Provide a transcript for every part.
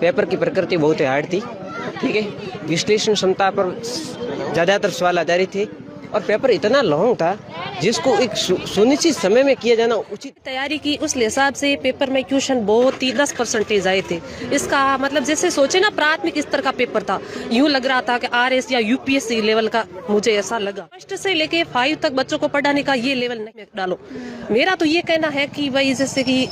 Paper की प्रकृति बहुत ही हार्ड थी, ठीक है। विश्लेषण क्षमता पर ज़्यादातर सवाल आधारित थे और पेपर इतना लॉन्ग था जिसको एक सुनिश्चित समय में किया जाना उचित। तैयारी की उस हिसाब से पेपर में क्वेश्चन बहुत ही 10% आए थे। इसका मतलब जैसे सोचे ना प्राथमिक स्तर का पेपर था, यूं लग रहा था कि RS या UPSC लेवल का, मुझे ऐसा लगा। फर्स्ट से लेके 5 तक बच्चों को पढ़ाने का ये लेवल नहीं डालो। मेरा तो ये कहना है कि भाई जैसे कि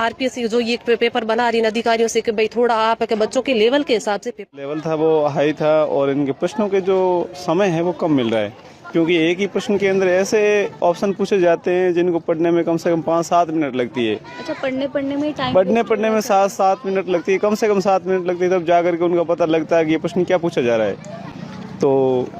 RPSC जो ये पेपर बना रही अधिकारियों से कि भाई थोड़ा आप के बच्चों के लेवल के हिसाब से लेवल था वो हाई था और इनके प्रश्नों के जो समय है वो कम मिल रहा है, क्योंकि एक ही प्रश्न के अंदर ऐसे ऑप्शन पूछे जाते हैं जिनको पढ़ने में कम से कम 5-7 मिनट लगती है। अच्छा, पढ़ने में टाइम, पढ़ने में 7-7 मिनट लगती है, कम से कम 7 मिनट लगती है, तब जाकर के उनका पता लगता है कि ये प्रश्न क्या पूछा जा रहा है। तो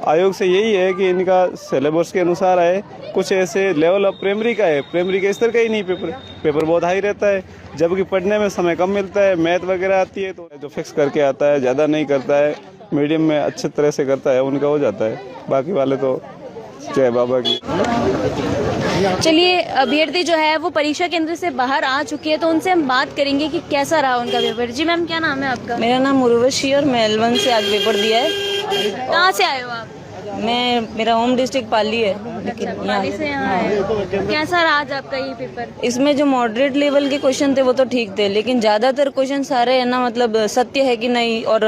आयोग से यही है कि इनका सिलेबस के अनुसार है, कुछ ऐसे लेवल ऑफ प्राइमरी का है, प्राइमरी के स्तर का ही नहीं पेपर बहुत हाई रहता है, जबकि पढ़ने में समय कम मिलता है। मैथ वगैरह आती है तो जो फिक्स करके आता है, ज़्यादा नहीं करता है, मीडियम में अच्छे तरह से करता है, उनका हो जाता है। बाकी वाले तो जय बाबा की। चलिए, अभ्यर्थी जो है वो परीक्षा केंद्र से बाहर आ चुकी है, तो उनसे हम बात करेंगे कि कैसा रहा उनका पेपर। जी मैम, क्या नाम है आपका? मेरा नाम उर्वशी और मैं L1 से आज पेपर दिया है। कहाँ से आए हो आप? मेरा होम डिस्ट्रिक्ट पाली है, लेकिन पाली से यहाँ आए हो। कैसा रहा आज आपका ये पेपर? इसमें जो मॉडरेट लेवल के क्वेश्चन थे वो तो ठीक थे, लेकिन ज्यादातर क्वेश्चन सारे है ना, मतलब सत्य है कि नहीं और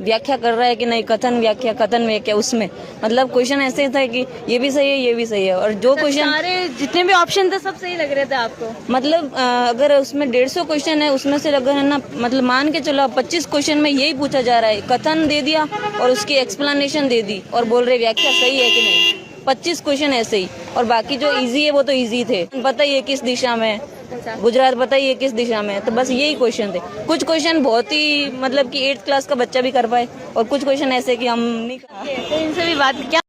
व्याख्या कर रहा है कि नहीं, कथन व्याख्या उसमें मतलब क्वेश्चन ऐसे था कि ये भी सही है ये भी सही है, और जो क्वेश्चन सारे जितने भी ऑप्शन थे सब सही लग रहे थे आपको? मतलब अगर उसमें 150 क्वेश्चन है, उसमें से अगर है ना, मतलब मान के चलो 25 क्वेश्चन में यही पूछा जा रहा है, कथन दे दिया और उसकी एक्सप्लेनेशन दे दी और बोल रहे व्याख्या सही है कि नहीं। 25 क्वेश्चन ऐसे ही, और बाकी जो इजी है वो तो इजी थे। बताइए किस दिशा में, गुजरात बताइए किस दिशा में, तो बस यही क्वेश्चन थे। कुछ क्वेश्चन बहुत ही मतलब कि 8th क्लास का बच्चा भी कर पाए और कुछ क्वेश्चन ऐसे कि हम नहीं कर। तो इनसे भी बात क्या